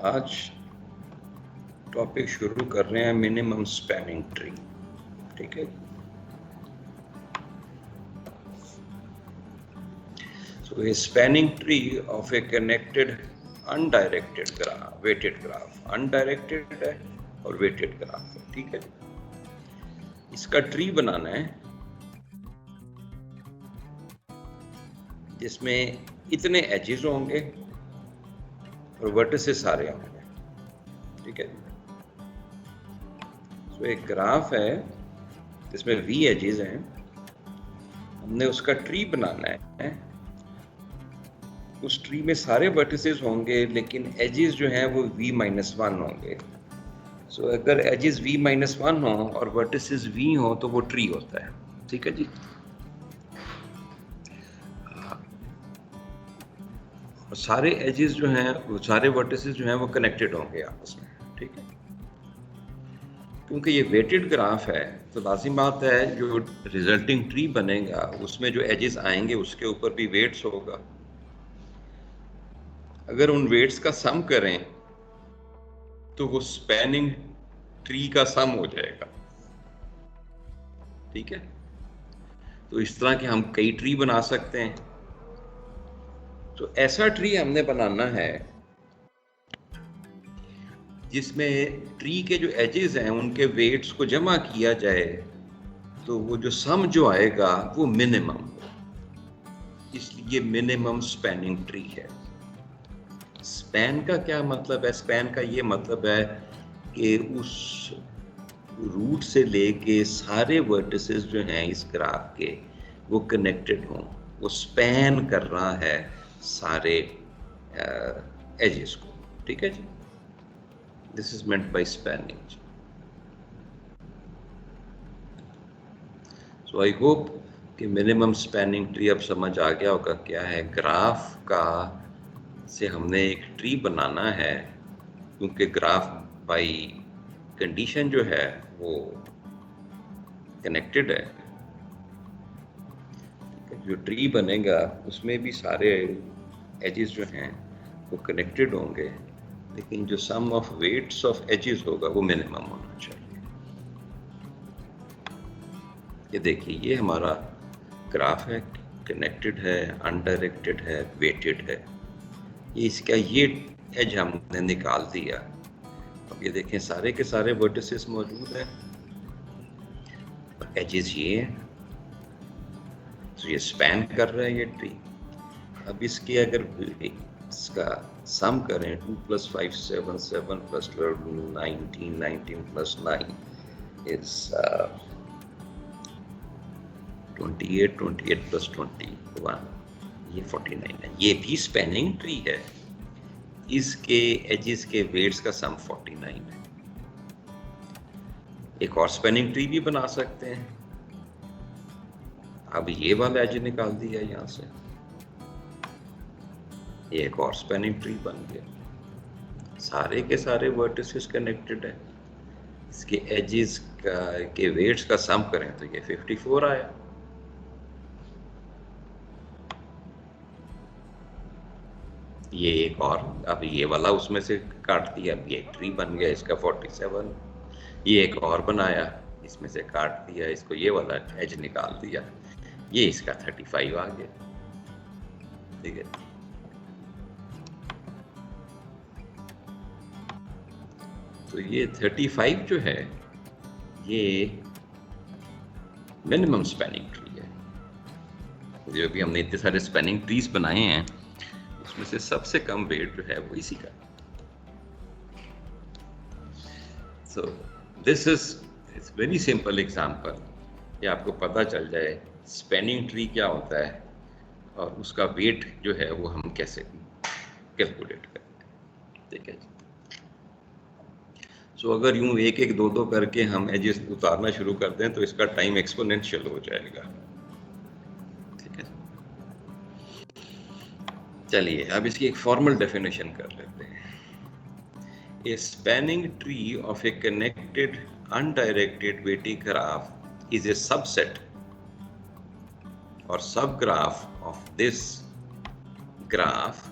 आज टॉपिक शुरू कर रहे हैं मिनिमम स्पैनिंग ट्री। ठीक है, so a spanning tree of a connected undirected graph, weighted graph, undirected है और वेटेड ग्राफ है। ठीक है, इसका ट्री बनाना है जिसमें इतने एजेस होंगे और वर्टिसेस सारे होंगे। ठीक है, तो एक ग्राफ है जिसमें वी एजेस हैं, हमने उसका ट्री बनाना है। उस ट्री में सारे वर्टिसेस होंगे लेकिन एजेस जो हैं वो v-1 होंगे। सो अगर एजेस v-1 हो और वर्टिसेस v हो तो वो ट्री होता है। ठीक है जी, और सारे एजेस जो हैं वो सारे वर्टिसेस जो हैं वो कनेक्टेड होंगे आपस में। ठीक है, क्योंकि ये वेटेड ग्राफ है तो लाजिम बात है जो रिजल्टिंग ट्री बनेगा उसमें जो एजेस आएंगे उसके ऊपर भी वेट्स होगा। अगर उन वेट्स का सम करें तो वो स्पैनिंग ट्री का सम हो जाएगा। ठीक है, तो इस तरह के हम कई ट्री बना सकते हैं। तो ऐसा ट्री हमने बनाना है जिसमें ट्री के जो एजेस हैं उनके वेट्स को जमा किया जाए तो वो जो सम जो आएगा वो मिनिमम हो, इसलिए मिनिमम स्पैनिंग ट्री है। स्पैन का क्या मतलब है? स्पैन का ये मतलब है कि उस रूट से लेके सारे वर्टिसेस जो हैं इस ग्राफ के वो कनेक्टेड हों, वो स्पैन कर रहा है सारे एजेस को। ठीक है जी, this is meant by spanning. So I hope कि मिनिमम स्पैनिंग ट्री अब समझ आ गया होगा क्या है। ग्राफ का से हमने एक ट्री बनाना है क्योंकि ग्राफ बाय कंडीशन जो है वो कनेक्टेड है। जो ट्री बनेगा उसमें भी सारे एजेस जो हैं वो कनेक्टेड होंगे लेकिन जो सम ऑफ वेट्स ऑफ एजेस होगा वो मिनिमम होना चाहिए। ये देखिए, ये हमारा ग्राफ है, कनेक्टेड है, अनडायरेक्टेड है, वेटेड है। ये इसका ये एज हमने निकाल दिया। अब ये देखें सारे के सारे वर्टिसेस मौजूद हैं, एजेस ये हैं, तो ये स्पैन कर रहा है ये ट्री। अब इसके अगर इसका सम करें 2 + 5 7 7 + 12 19 19 + 9 is 28 28 + 21 ये 49 है। ये भी स्पैनिंग ट्री है, इसके एजेस के वेट्स का सम 49 है। एक और स्पैनिंग ट्री भी बना सकते हैं। अब ये वाला एज निकाल दिया यहाँ से, ये एक और स्पैनिंग ट्री बन गया। सारे के सारे वर्टिसेस कनेक्टेड है, इसके एजेस का के वेट्स का सम करें तो ये 54 आया। ये एक और, अब ये वाला उसमें से काट दिया, अब ये एक ट्री बन गया, इसका 47। ये एक और बनाया, इसमें से काट दिया, इसको ये वाला एज निकाल दिया, ये इसका 35 आ गया। ठीक है, तो ये 35 जो है ये मिनिमम स्पैनिंग ट्री है। जो भी हमने इतने सारे स्पैनिंग ट्रीज बनाए हैं उसमें से सबसे कम वेट जो है वो इसी का। सो this is very simple example, ये आपको पता चल जाए स्पैनिंग ट्री क्या होता है और उसका वेट जो है वो हम कैसे कैलकुलेट करते हैं। ठीक है, सो अगर यूं एक एक दो दो करके हम एजेस उतारना शुरू कर दें तो इसका टाइम एक्सपोनेंशियल हो जाएगा। ठीक है, चलिए अब इसकी एक फॉर्मल डेफिनेशन कर लेते हैं। A spanning tree of a connected undirected weighted graph is a subset or subgraph of this graph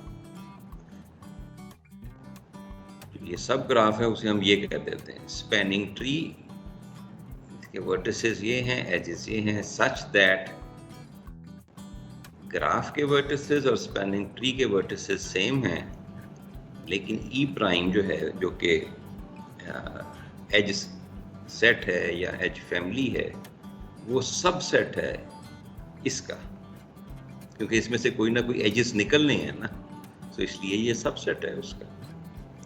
ये सब ग्राफ है, उसे हम ये कह देते हैं स्पैनिंग ट्री के वर्टिसेस ये हैं, एजेस ये हैं, सच दैट ग्राफ के वर्टिसेस और स्पैनिंग ट्री के वर्टिसेस सेम हैं, लेकिन ई प्राइम जो है, जो कि एज सेट है या एज फैमिली है, वो सब सेट है इसका, क्योंकि इसमें से कोई ना कोई एजेस निकलने हैं ना, तो इसलिए ये सब सेट है उसका।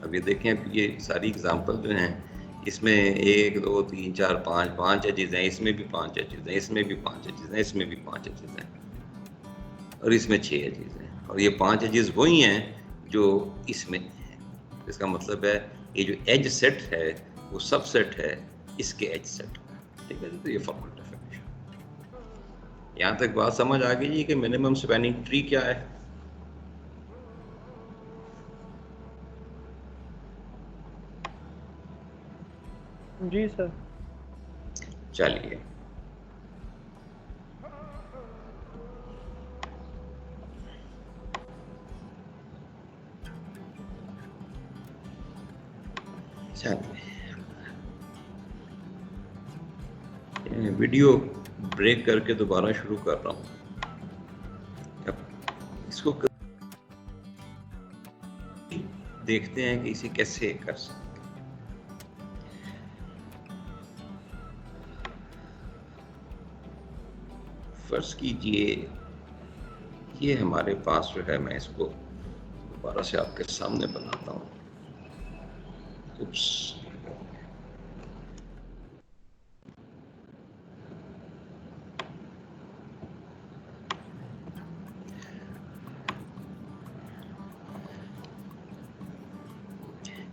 अब ये देखें, ये सारी एग्जांपल जो हैं, इसमें 1 2 3 4 5 एजेस हैं, इसमें भी 5 एजेस हैं, इसमें भी 5 एजेस हैं, इसमें भी 5 एजेस हैं, और इसमें 6 एजेस हैं, और ये 5 एजेस वही हैं जो इसमें हैं। इसका मतलब है ये जो एज सेट है वो सब सेट है इसके एज सेट का, ठीक है। तो ये फॉर्मल डेफिनेशन, यहाँ तक बात समझ आ गई जी कि मिनिमम स्पैनिंग ट्री क्या है। जी सर। चलिए, वीडियो ब्रेक करके दोबारा शुरू कर रहा हूँ। अब इसको देखते हैं कि इसे कैसे कर सकते हैं। फर्ज कीजिए ये हमारे पास जो है, मैं इसको दोबारा से आपके सामने बनाता हूँ।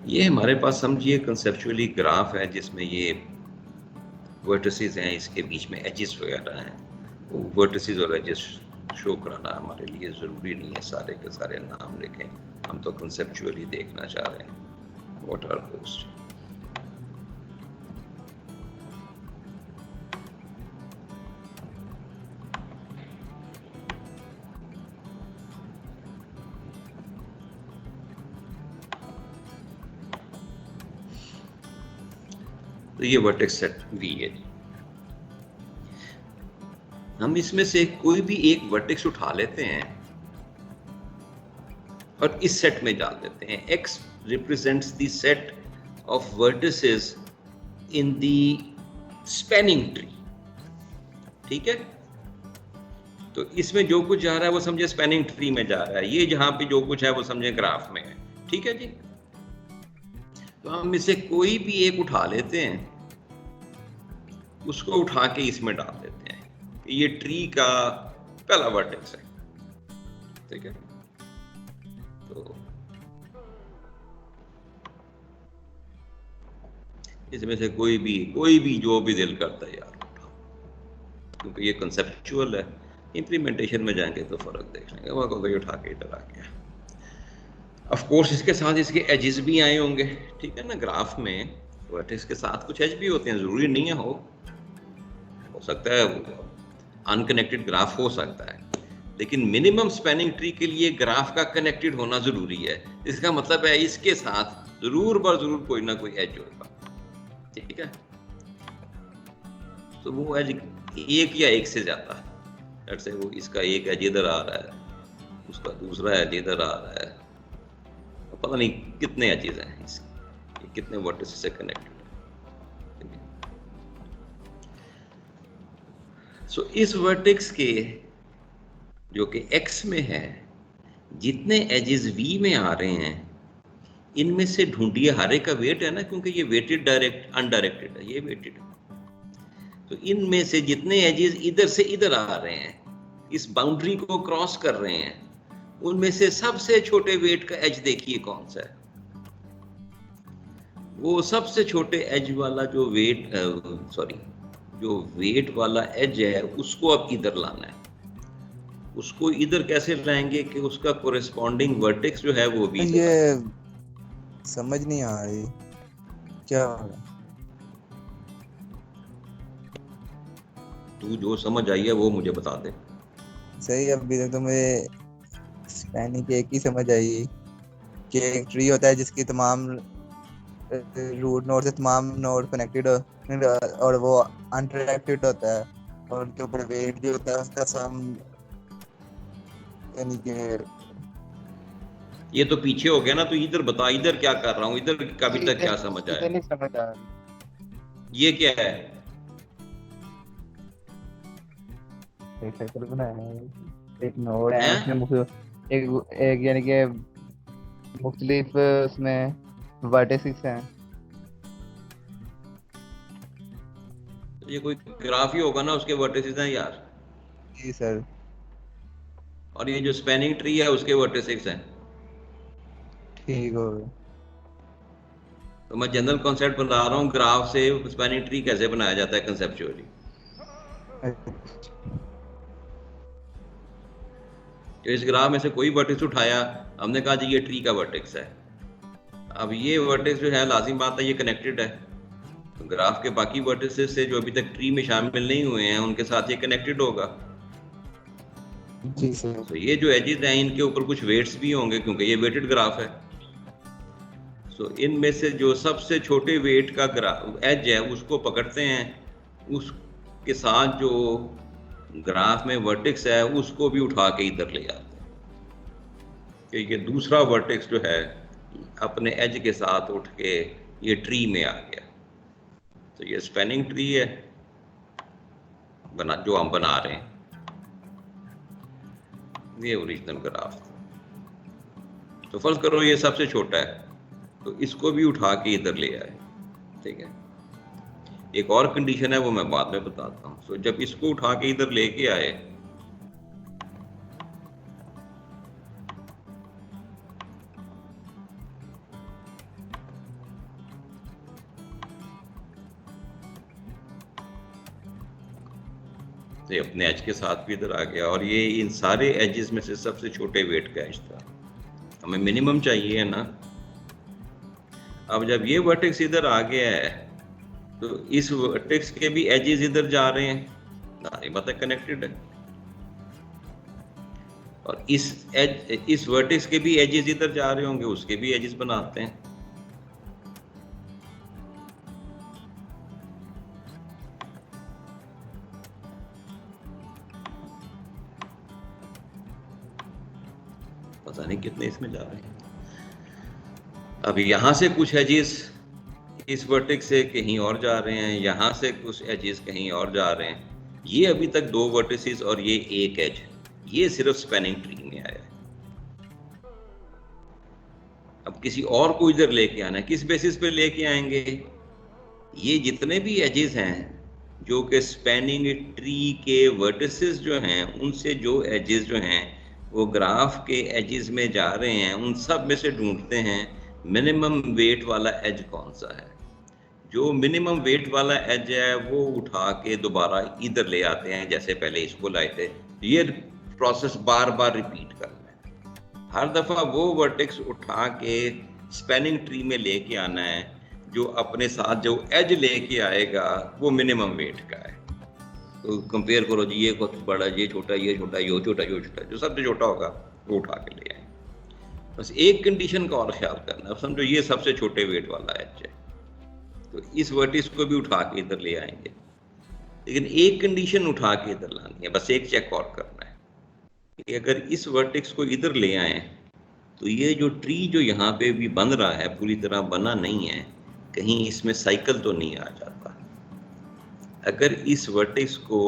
ये हमारे पास समझिए कंसेप्चुअली ग्राफ है जिसमें ये वर्टिसेस हैं, इसके बीच में एजेस वगैरह हैं। वो वर्टिसेस और एजेस शो कराना हमारे लिए ज़रूरी नहीं है, सारे के सारे नाम लिखें, हम तो कंसेप्चुअली देखना चाह रहे हैं व्हाट आर दोस। तो ये वर्टेक्स सेट वी है जी। हम इसमें से कोई भी एक वर्टेक्स उठा लेते हैं और इस सेट में डाल देते हैं। X represents the set of vertices in the spanning tree, ठीक है। तो इसमें जो कुछ जा रहा है वो समझे स्पैनिंग ट्री में जा रहा है, ये जहां पे जो कुछ है वो समझे ग्राफ में है, ठीक है जी। तो हम इसे कोई भी एक उठा लेते हैं, उसको उठा के इसमें डाल देते हैं। ये ट्री का पहला वर्टेक्स है, ठीक है। तो इसमें से कोई भी जो भी दिल करता है यार उठाओ, क्योंकि ये कंसेप्चुअल है। इंप्लीमेंटेशन में जाएंगे तो फर्क देख लेंगे। वो कोई उठा के इधर आ गया। ऑफ कोर्स इसके साथ इसके एजेस भी आए होंगे, ठीक है ना। ग्राफ में वर्टेक्स के साथ कुछ एज भी होते हैं, जरूरी नहीं है हो सकता है अनकनेक्टेड ग्राफ हो सकता है, लेकिन मिनिमम स्पैनिंग ट्री के लिए ग्राफ का कनेक्टेड होना जरूरी है। इसका मतलब है इसके साथ जरूर बरजरूर कोई ना कोई एज होगा, ठीक है। तो वो एज एक या एक से ज्यादा है, जैसे वो इसका एक एज इधर आ रहा है, उसका दूसरा एज इधर आ रहा है, पता नहीं कितने एजेस हैं इसके, कितने वर्टिसेस से कनेक्टेड है। सो इस वर्टेक्स के जो कि x में है, जितने एजेस v में आ रहे हैं, इनमें से ढूंढिए हर एक का वेट है ना, क्योंकि ये वेटेड डायरेक्ट अनडायरेक्टेड है, ये वेटेड है। तो इनमें से जितने एजेस इधर से इधर आ रहे हैं, इस बाउंड्री को क्रॉस कर रहे हैं, उनमें से सबसे छोटे वेट का एज देखिए कौन सा है। वो सबसे छोटे एज वाला जो वेट वाला एज है, उसको अब इधर लाना है। उसको इधर कैसे लाएंगे कि उसका कोरेस्पॉन्डिंग वर्टेक्स जो है वो भी, ये समझ नहीं आ रही क्या हो रहा है। तू जो समझ आई है वो मुझे बता दे। सही, अभी तक तो मुझे स्पैनिंग की एक ही समझ आई कि एक ट्री होता है जिसकी तमाम रूट नोड से तमाम नोड कनेक्टेड और वो अनट्रैक्टेड होता है, और उनके ऊपर वेट जो होता है उसका सम, यानी कि ये तो पीछे हो गया ना, तो इधर बता, इधर क्या कर रहा हूँ, इधर का अभी तक क्या समझ इधर आया? नहीं समझ आ रही। ये क्या है? एक सर्कल बनाया है, एक नोड है हैं? उसमें एक एक यानी कि मुख्तलिफ उसमें वर्टिसेस हैं। तो ये कोई ग्राफ ही होगा ना, उसके वर्टिसेस हैं यार। जी सर। और ये जो स्पैनिंग ट्री है उसके वर्टिसेस हैं। ठीक हो गया। तो मैं जनरल कॉन्सेप्ट बता रहा हूँ, ग्राफ से स्पैनिंग ट्री कैसे बनाया जाता है कंसेप्चुअली। तो इस ग्राफ में से कोई वर्टेक्स उठाया, हमने कहा जी ये ट्री का वर्टेक्स है। अब ये वर्टेक्स जो है, लाजिम बात है ये कनेक्टेड है, तो ग्राफ के बाकी वर्टेक्सेस से जो अभी तक ट्री में शामिल नहीं हुए हैं उनके साथ ये कनेक्टेड होगा। जी सर। तो ये जो एजेस हैं इनके ऊपर कुछ वेट्स भी होंगे क्योंकि ये वेटेड ग्राफ है। तो इनमें से जो सबसे छोटे वेट का ग्राफ एज है उसको पकड़ते हैं, उसके साथ जो ग्राफ में वर्टेक्स है उसको भी उठा के इधर ले जाते हैं कि ये दूसरा वर्टेक्स जो है अपने एज के साथ उठ के ये ट्री में आ गया। तो ये स्पैनिंग ट्री है जो हम बना रहे हैं, ये ओरिजिनल ग्राफ। तो फर्ज करो ये सबसे छोटा है, तो इसको भी उठा के इधर ले आए, ठीक है। एक और कंडीशन है वो मैं बाद में बताता हूँ। तो जब इसको उठा के इधर लेके आए, तो ये अपने एज के साथ भी इधर आ गया, और ये इन सारे एजेस में से सबसे छोटे वेट का एज था। हमें मिनिमम चाहिए है ना। अब जब ये वर्टेक्स इधर आ गया है तो इस वर्टेक्स के भी एजेस इधर जा रहे हैं, सारी बातें कनेक्टेड है। और इस वर्टेक्स के भी एजेस इधर जा रहे होंगे, उसके भी एजेस बनाते हैं। पता नहीं कितने इसमें जा रहे हैं। अब यहाँ से कुछ एजेस इस वर्टेक्स से कहीं और जा रहे हैं, यहाँ से कुछ एजेस कहीं और जा रहे हैं। ये अभी तक दो वर्टिसेस और ये एक एज, ये सिर्फ स्पैनिंग ट्री में आया है। अब किसी और को इधर लेके आना है, किस बेसिस पे लेके आएंगे? ये जितने भी एजेस हैं जो कि स्पैनिंग ट्री के वर्टिसेस जो हैं, उनसे जो एजेस जो हैं वो ग्राफ के एजेस में जा रहे हैं, उन सब में से ढूंढते हैं मिनिमम वेट वाला एज कौन सा है। जो मिनिमम वेट वाला एज है वो उठा के दोबारा इधर ले आते हैं, जैसे पहले इसको लाए थे। ये प्रोसेस बार बार रिपीट करना है। हर दफा वो वर्टेक्स उठा के स्पैनिंग ट्री में लेके आना है, जो अपने साथ जो एज लेके आएगा वो मिनिमम वेट का है। तो कंपेयर करो जी, ये कुछ बड़ा, ये छोटा, ये छोटा, ये छोटा, ये छोटा, जो सबसे छोटा होगा वो उठा के ले आए। बस एक कंडीशन का और ख्याल करना है। समझो ये सबसे छोटे वेट वाला एज है, तो इस वर्टिस को भी उठा के इधर ले आएंगे, लेकिन एक कंडीशन उठा के इधर लानी है। बस एक चेक और करना है कि अगर इस वर्टेक्स को इधर ले आए तो ये जो ट्री जो यहाँ पे भी बन रहा है पूरी तरह बना नहीं है, कहीं इसमें साइकिल तो नहीं आ जाता। अगर इस वर्टेक्स को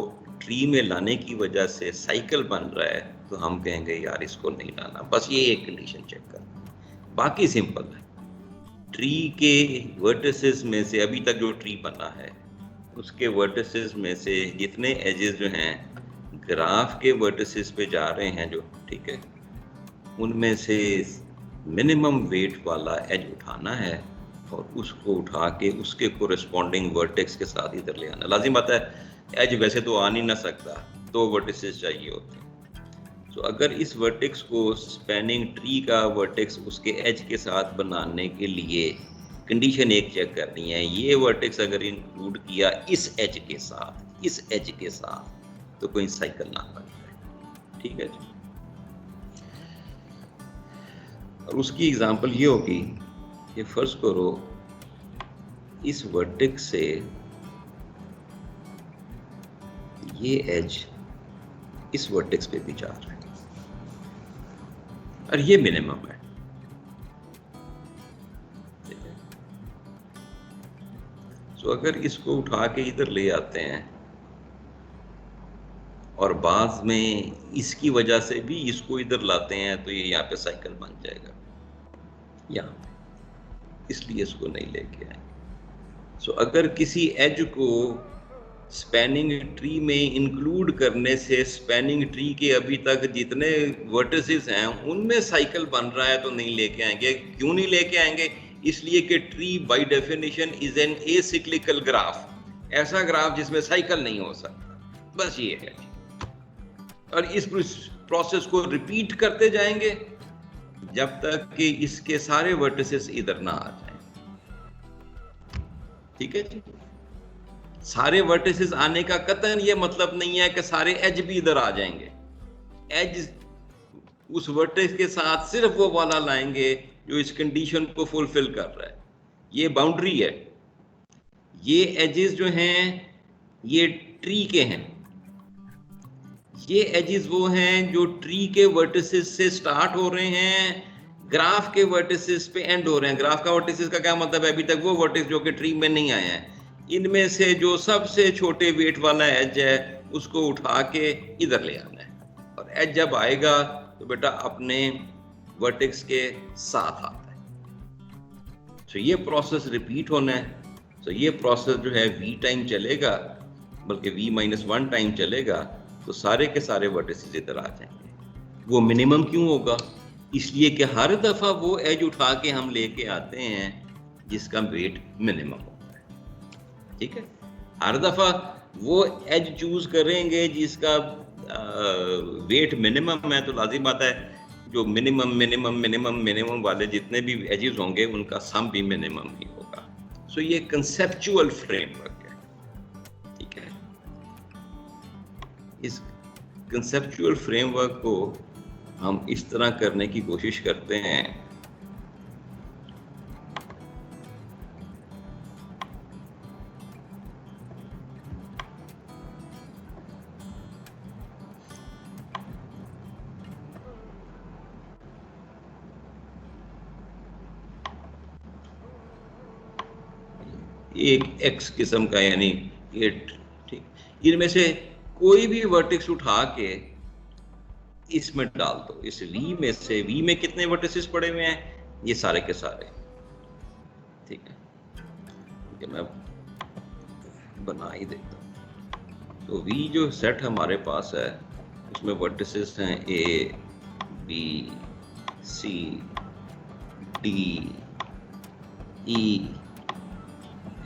ट्री में लाने की वजह से साइकिल बन रहा है तो हम कहेंगे यार इसको नहीं लाना। बस ये एक कंडीशन चेक करना, बाकी सिंपल है। ट्री के वर्टिसेस में से अभी तक जो ट्री बना है उसके वर्टिसेस में से जितने एजेस जो हैं ग्राफ के वर्टिसेस पे जा रहे हैं जो, ठीक है, उनमें से मिनिमम वेट वाला एज उठाना है और उसको उठा के उसके कोरेस्पॉन्डिंग वर्टेक्स के साथ इधर ले आना। लाजिम बात है, एज वैसे तो आ नहीं ना सकता, दो वर्टिसेस चाहिए होते हैं। तो अगर इस वर्टेक्स को स्पैनिंग ट्री का वर्टेक्स उसके एज के साथ बनाने के लिए कंडीशन एक चेक करनी है, ये वर्टेक्स अगर इंक्लूड किया इस एज के साथ, इस एज के साथ, तो कोई साइकिल ना बन जाए। ठीक है जी। और उसकी एग्जांपल ये होगी कि फर्ज करो इस वर्टेक्स से ये एज इस वर्टेक्स पे भी जा रहा है और ये मिनिमम है। तो अगर इसको उठा के इधर ले आते हैं और बाद में इसकी वजह से भी इसको इधर लाते हैं तो ये यहाँ पे साइकिल बन जाएगा यहाँ पे, इसलिए इसको नहीं लेके आए। सो अगर किसी एज को स्पैनिंग ट्री में इंक्लूड करने से स्पैनिंग ट्री के अभी तक जितने वर्टिसेस हैं उनमें साइकिल बन रहा है तो नहीं लेके आएंगे। क्यों नहीं लेके आएंगे? इसलिए कि tree by definition is an acyclical graph, ऐसा ग्राफ जिसमें साइकिल नहीं हो सकता, बस ये है। और इस प्रोसेस को रिपीट करते जाएंगे जब तक कि इसके सारे वर्टिसेस इधर ना आ जाएं। ठीक है जी। सारे वर्टिसेस आने का कतई ये मतलब नहीं है कि सारे एज भी इधर आ जाएंगे। एज उस वर्टेक्स के साथ सिर्फ वो वाला लाएंगे जो इस कंडीशन को फुलफिल कर रहा है। ये बाउंड्री है। ये एजेस जो हैं ये ट्री के हैं। ये एजेस वो हैं जो ट्री के वर्टिसेस से स्टार्ट हो रहे हैं, ग्राफ के वर्टिसेस पे एंड हो रहे हैं। ग्राफ का वर्टिसेस का क्या मतलब है? अभी तक वो वर्टिस जो कि ट्री में नहीं आए हैं। इनमें से जो सबसे छोटे वेट वाला एज है उसको उठा के इधर ले आना है और एज जब आएगा तो बेटा अपने वर्टेक्स के साथ आता है। तो ये प्रोसेस रिपीट होना है। तो ये प्रोसेस जो है v टाइम चलेगा, बल्कि v-1 टाइम चलेगा, तो सारे के सारे वर्टिसेस इधर आ जाएंगे। वो मिनिमम क्यों होगा? इसलिए कि हर दफा वो एज उठा के हम लेके आते हैं जिसका वेट मिनिमम होता है। ठीक है, हर दफा वो एज चूज करेंगे जिसका वेट मिनिमम है, तो लाजिम बात है जो मिनिमम वाले जितने भी एजेस होंगे उनका सम भी मिनिमम ही होगा। सो ये कंसेप्चुअल फ्रेमवर्क है। ठीक है, इस कंसेप्चुअल फ्रेमवर्क को हम इस तरह करने की कोशिश करते हैं एक एक्स किस्म का, यानी ये ठीक, इनमें से कोई भी वर्टेक्स उठा के इसमें डाल दो। इस V में से, V में कितने वर्टिसेस पड़े हुए हैं? ये सारे के सारे। ठीक है, कि मैं बना ही देता हूं। तो V जो सेट हमारे पास है उसमें वर्टिसेस हैं A, B, C, D, E,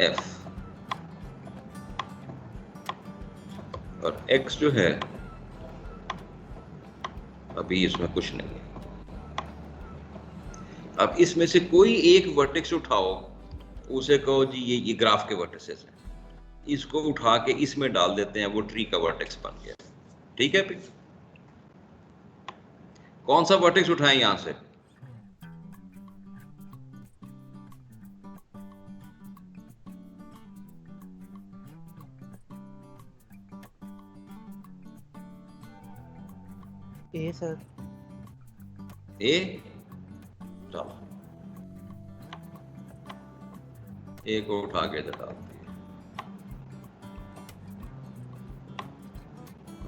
F और X जो है अभी इसमें कुछ नहीं है। अब इसमें से कोई एक वर्टेक्स उठाओ, उसे कहो जी ये ग्राफ के वर्टिसेस हैं, इसको उठा के इसमें डाल देते हैं, वो ट्री का वर्टेक्स बन गया। ठीक है, फिर कौन सा वर्टेक्स उठाएं यहां से? ए सर। ए, चलो ए को उठा के इधर डाल दिए।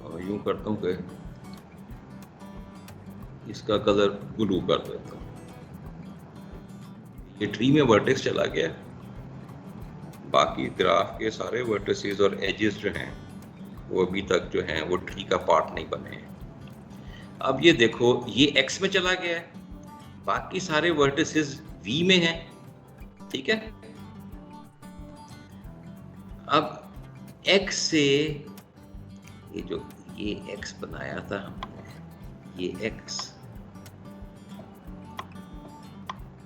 और यूं करता हूं कि इसका कलर ब्लू कर देता हूं। ये ट्री में वर्टेक्स चला गया, बाकी ग्राफ के सारे वर्टिसेस और एजेस जो हैं वो अभी तक जो हैं वो ट्री का पार्ट नहीं बने हैं। अब ये देखो, ये x में चला गया है, बाकी सारे वर्टिसेस v में हैं। ठीक है, अब x से ये जो ये x बनाया था हमने, ये x,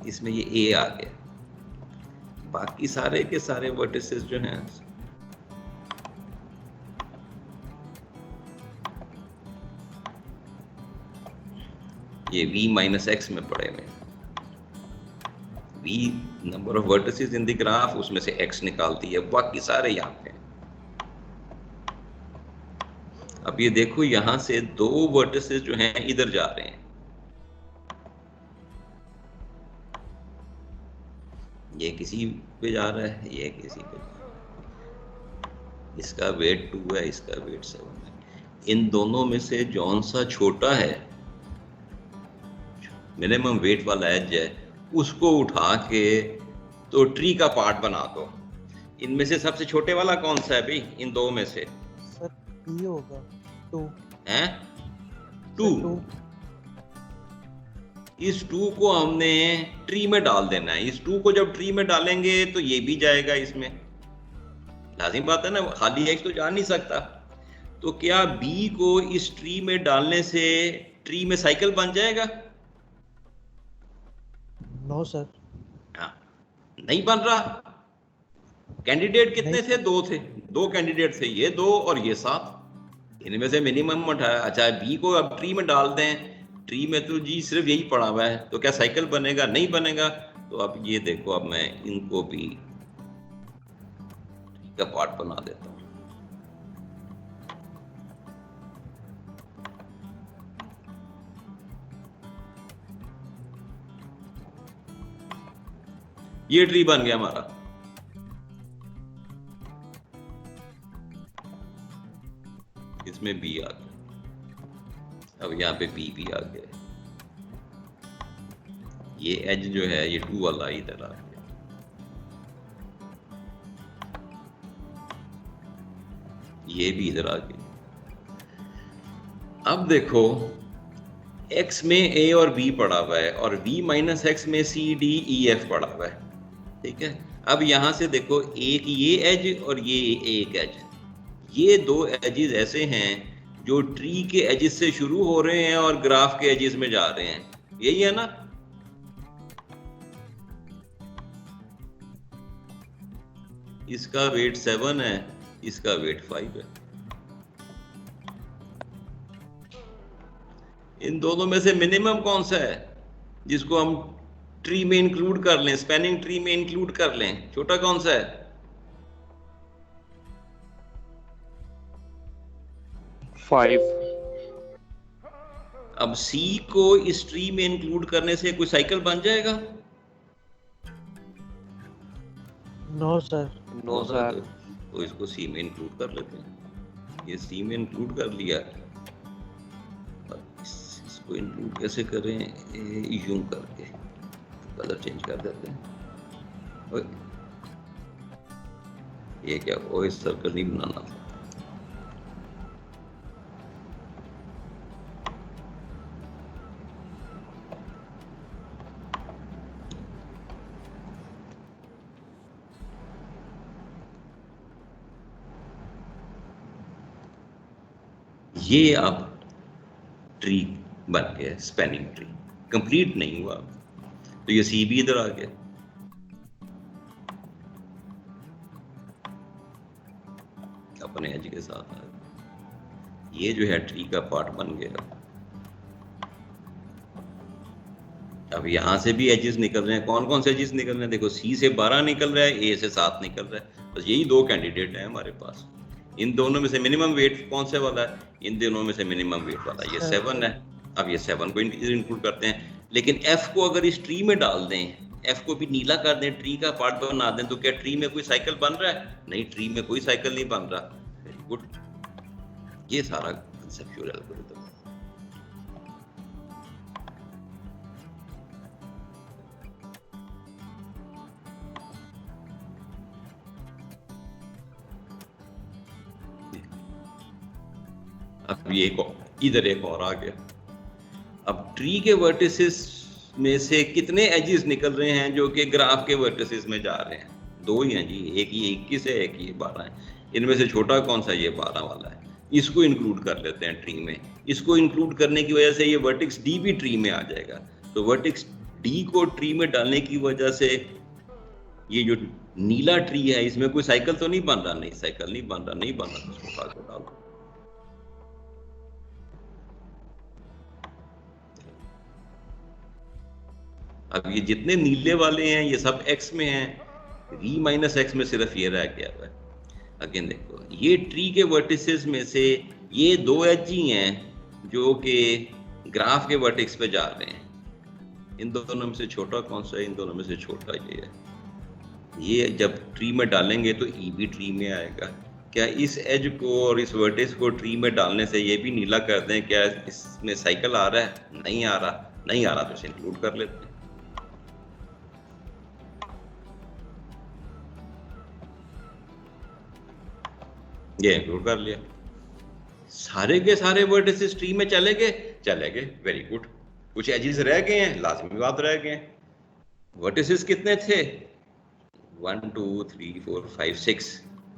इसमें ये a आ गया, बाकी सारे के सारे वर्टिसेस जो हैं ये v-x में पड़े हुए। v number of vertices in the graph, उसमें से x निकालती है, बाकी सारे यहाँ पे। अब ये देखो यहां से दो वर्टिसेस जो हैं इधर जा रहे हैं, ये किसी पे जा रहा है, ये किसी पे जा रहा है। इसका वेट 2 है, इसका वेट 7 है। इन दोनों में से जौन सा छोटा है, मिनिमम वेट वाला एज है, उसको उठा के तो ट्री का पार्ट बना दो। इनमें से सबसे छोटे वाला कौन सा है भाई इन दो में से? सर बी होगा 2 हैं 2। इस 2 को हमने ट्री में डाल देना है। इस 2 को जब ट्री में डालेंगे तो ये भी जाएगा इसमें, लाजिम बात है ना, खाली एक्स तो जा नहीं सकता। तो क्या बी को इस ट्री में डालने से ट्री में साइकिल बन जाएगा? No sir. हाँ, नहीं बन रहा। कैंडिडेट कितने थे? 2 थे, 2 कैंडिडेट थे, ये 2 और ये 7। इनमें से मिनिमम उठाया। अच्छा, बी को अब ट्री में डाल दें, ट्री में तो जी सिर्फ यही पड़ा हुआ है, तो क्या साइकिल बनेगा? नहीं बनेगा। तो अब ये देखो, अब मैं इनको भी ट्री का पार्ट बना देता हूं। ये ट्री बन गया हमारा। इसमें बी आ गया, अब यहाँ पे बी भी आ गया। ये एज जो है ये 2 वाला इधर आ गया, ये भी इधर आ गया। अब देखो x में a और b पड़ा हुआ है और v माइनस x में c d e f पड़ा हुआ है, ठीक है। अब यहां से देखो, एक ये एज और ये एक एज, ये 2 एजेस ऐसे हैं जो ट्री के एजेस से शुरू हो रहे हैं और ग्राफ के एजेस में जा रहे हैं, यही है ना। इसका वेट 7 है, इसका वेट 5 है। इन दोनों में से मिनिमम कौन सा है जिसको हम ट्री में इंक्लूड कर लें, स्पैनिंग ट्री में इंक्लूड कर लें? छोटा कौन सा है? 5। अब C को इस ट्री में इंक्लूड करने से कोई साइकिल बन जाएगा? No sir. No sir. तो इसको C में इंक्लूड कर लेते हैं। ये C में इंक्लूड कर लिया। इसको इंक्लूड कैसे करें? यूं करके कलर चेंज कर देते हैं। ये क्या, वो इस सर्कल नहीं बनाना था। ये अब ट्री बन गया, स्पैनिंग ट्री। कंप्लीट नहीं हुआ, तो ये सी भी इधर आ गया। अपने एज के साथ आ गया। ये जो है ट्री का पार्ट बन गया। अब यहां से भी एजेस निकल रहे हैं। कौन कौन से एजेस निकल रहे हैं? देखो, सी से 12 निकल रहा है, ए से 7 निकल रहा है। बस यही 2 कैंडिडेट हैं हमारे पास। इन दोनों में से मिनिमम वेट कौन से वाला है? इन दोनों में से मिनिमम वेट वाला ये 7 है। अब ये 7 को इंक्लूड करते हैं, लेकिन एफ को अगर इस ट्री में डाल दें, एफ को भी नीला कर दें, ट्री का पार्ट बना दें, तो क्या ट्री में कोई साइकिल बन रहा है? नहीं, ट्री में कोई साइकिल नहीं बन रहा। Very good. ये सारा कंसेप्चुअल एल्गोरिथम। अब ये इधर एक और आ गया। अब ट्री के वर्टिसेस में से कितने एजेस निकल रहे हैं जो कि ग्राफ के वर्टिसेस में जा रहे हैं? 2 ही हैं जी, एक ये 21 है, एक ये 12 है। इनमें से छोटा कौन सा? ये 12 वाला है। इसको इंक्लूड कर लेते हैं ट्री में। इसको इंक्लूड करने की वजह से ये वर्टेक्स डी भी ट्री में आ जाएगा। तो वर्टेक्स डी को ट्री में डालने की वजह से ये जो नीला ट्री है इसमें कोई साइकिल तो नहीं बन रहा? नहीं, साइकिल नहीं बन रहा, नहीं बन रहा, उसको उठा के डाल दो। अब ये जितने नीले वाले हैं ये सब x में हैं, v माइनस एक्स में सिर्फ ये रह गया हुआ है। अगेन देखो ये ट्री के वर्टिसेस में से ये दो एज ही हैं जो कि ग्राफ के वर्टेक्स पे जा रहे हैं। इन दोनों में से छोटा कौन सा है? इन दोनों में से छोटा ये है। ये जब ट्री में डालेंगे तो ई भी ट्री में आएगा। क्या इस एज को और इस वर्टेक्स को ट्री में डालने से ये भी नीला कर दें? क्या इसमें साइकिल आ रहा है? नहीं आ रहा, नहीं आ रहा तो इसे इंक्लूड कर लेते हैं। ये इंक्लूड कर लिया। सारे के सारे वर्टिसेस ट्री में चले गए, चले गए, वेरी गुड। कुछ एजेस रह गए हैं, लाजमी बात रह गए हैं। वर्टिसेस कितने थे? 1 2 3 4 5 6।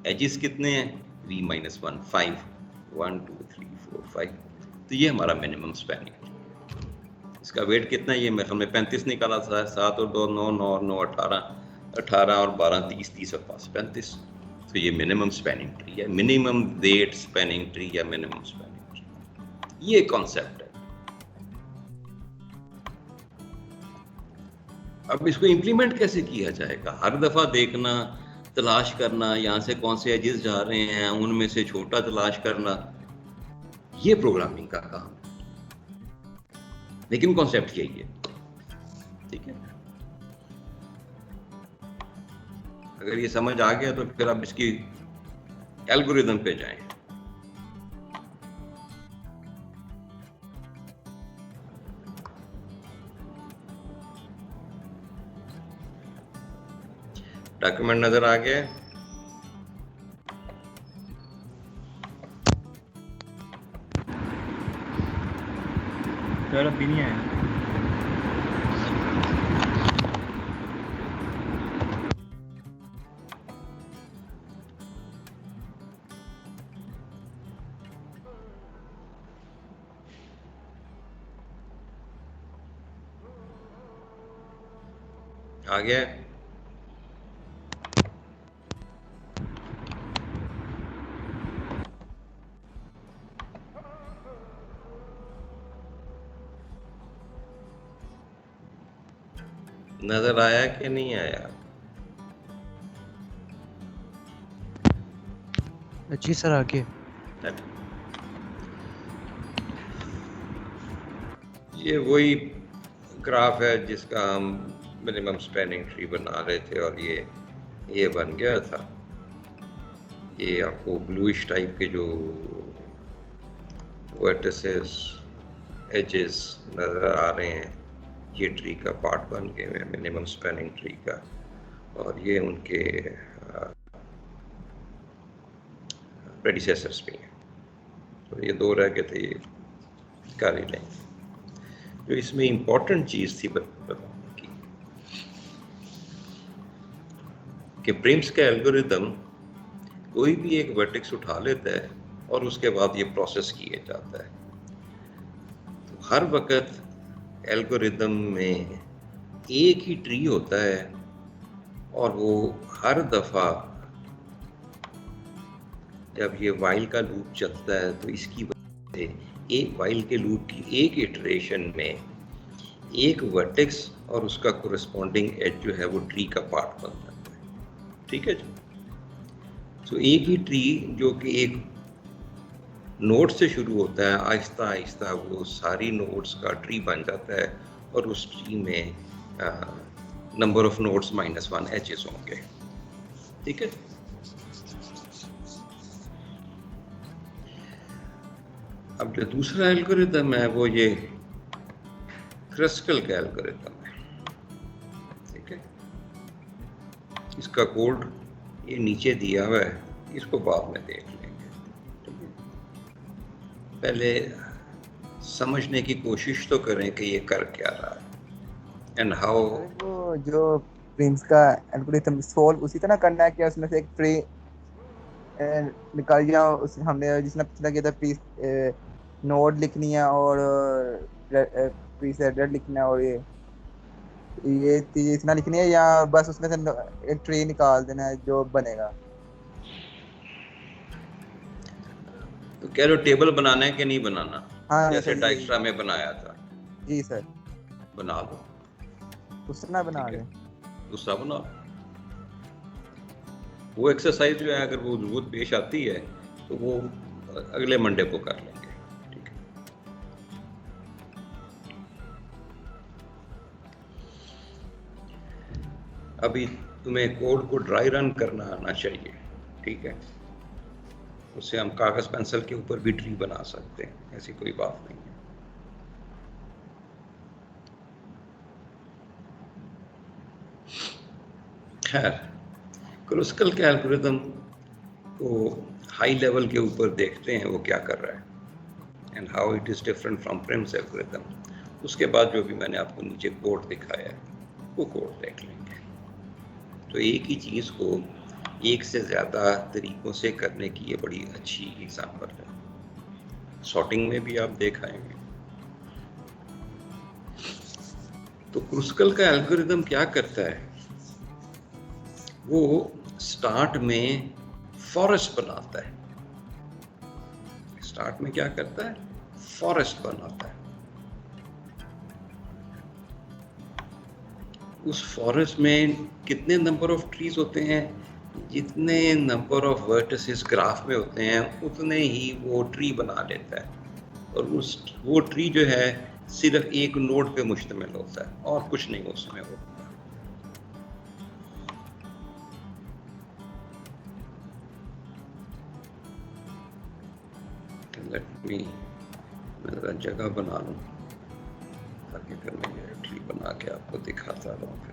एजेस कितने हैं? v minus 1 5 1 2 3 4 5। तो ये हमारा मिनिमम स्पैनिंग। इसका वेट कितना है? ये मेरे ख्याल में 35 निकाला था। 7 और 2 9 9 और 9 18, 18 और 12 30, 30 और 5 35। तो ये मिनिमम स्पैनिंग ट्री है, मिनिमम वेट स्पैनिंग ट्री या मिनिमम स्पैनिंग ट्री, ये कॉन्सेप्ट है। अब इसको इंप्लीमेंट कैसे किया जाएगा? हर दफा देखना, तलाश करना, यहाँ से कौन से एजेस जा रहे हैं उनमें से छोटा तलाश करना, ये प्रोग्रामिंग का काम है। लेकिन कॉन्सेप्ट यही है, ठीक है। अगर ये समझ आ गया तो फिर आप इसकी एल्गोरिदम पे जाएं। डॉक्यूमेंट नजर आ गया? सर अभी नहीं आया। आ गया? नजर आया कि नहीं आया? जी सर आगे। ये वही ग्राफ है जिसका हम मिनिमम स्पैनिंग ट्री बना रहे थे और ये बन गया था। ये आपको ब्लूइश टाइप के जो वर्टिसेस एजेस नजर आ रहे हैं, ये ट्री का पार्ट बन गए हैं मिनिमम स्पैनिंग ट्री का। और ये उनके प्रेडिसेसर्स भी हैं। तो ये दो रह गए थे, ये कर ही नहीं। जो इसमें इम्पोर्टेंट चीज़ थी बताने की कि प्रिम्स का एल्गोरिदम कोई भी एक वर्टेक्स उठा लेता है और उसके बाद ये प्रोसेस किया जाता है। तो हर वक्त एल्गोरिदम में एक ही ट्री होता है और वो हर दफ़ा जब ये वाइल का लूप चलता है तो इसकी वजह से एक वाइल के लूप की एक इटरेशन में एक वर्टेक्स और उसका कोरिस्पॉन्डिंग एज जो है वो ट्री का पार्ट बन जाता है। ठीक है जी। तो एक ही ट्री जो कि एक नोड से शुरू होता है, आहिस्ता आहिस्ता वो सारी नोड्स का ट्री बन जाता है और उस ट्री में नंबर ऑफ नोड्स -1 एजेस होंगे। ठीक है। अब जो दूसरा एल्गोरिदम है वो ये क्रिस्टल का एल्गोरिदम है। ठीक है। इसका कोड ये नीचे दिया हुआ है, इसको बाद में देख लेंगे। ठीक है। पहले समझने की कोशिश तो करें कि ये कर क्या रहा है एंड हाउ। वो जो प्रिम्स का एल्गोरिथम सोल्व उसी तरह करना है कि उसमें से एक ट्री निकाल जाओ। उस हमने जिसने पिछला किया था प्री नोड लिखनी है और प्री से एड्रेस लिखना है और ये चीज इतना लिखनी है, या बस उसमें से एक ट्री निकाल देना है जो बनेगा। तो कह रहे हो टेबल बनाना है कि नहीं बनाना? हाँ जैसे सर, डाइक्स्ट्रा में बनाया था। जी सर। बना दो। उसना बना ठीक के है, दूसरा बनाओ। वो एक्सरसाइज जो है अगर वो जरूरत पेश आती है तो वो अगले मंडे को कर लेंगे। ठीक है, अभी तुम्हें कोड को ड्राई रन करना आना चाहिए। ठीक है, उससे हम कागज पेंसिल के ऊपर भी ट्री बना सकते हैं, ऐसी कोई बात नहीं है। खैर, क्रुस्कल के एल्गोरिथम को हाई लेवल के ऊपर देखते हैं वो क्या कर रहा है and how it is different from Prim's algorithm. उसके बाद जो भी मैंने आपको नीचे कोड दिखाया है वो कोड देख लेंगे। तो एक ही चीज को एक से ज्यादा तरीकों से करने की ये बड़ी अच्छी एग्जाम्पल है। सॉर्टिंग में भी आप देख आएंगे। तो क्रुस्कल का एल्गोरिथम क्या करता है, वो स्टार्ट में फॉरेस्ट बनाता है। स्टार्ट में क्या करता है, फॉरेस्ट बनाता है। उस फॉरेस्ट में कितने नंबर ऑफ ट्रीज होते हैं, जितने नंबर ऑफ वर्टिसेस ग्राफ में होते हैं उतने ही वो ट्री बना लेता है। और वो ट्री जो है सिर्फ एक नोड पे मुश्तमिल होता है और कुछ नहीं उसमें होता। लेट मी, मैं जरा जगह बना लूं ताकि फिर मैं ये ट्री बना के आपको दिखाता रहूं। फिर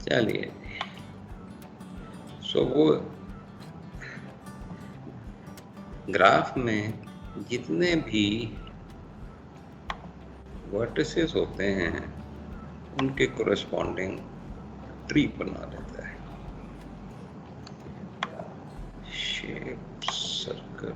चलिए, सो वो ग्राफ में जितने भी वर्टिसेस होते हैं उनके कोरेस्पॉन्डिंग ट्री बना लेता है। शेप सर्कल,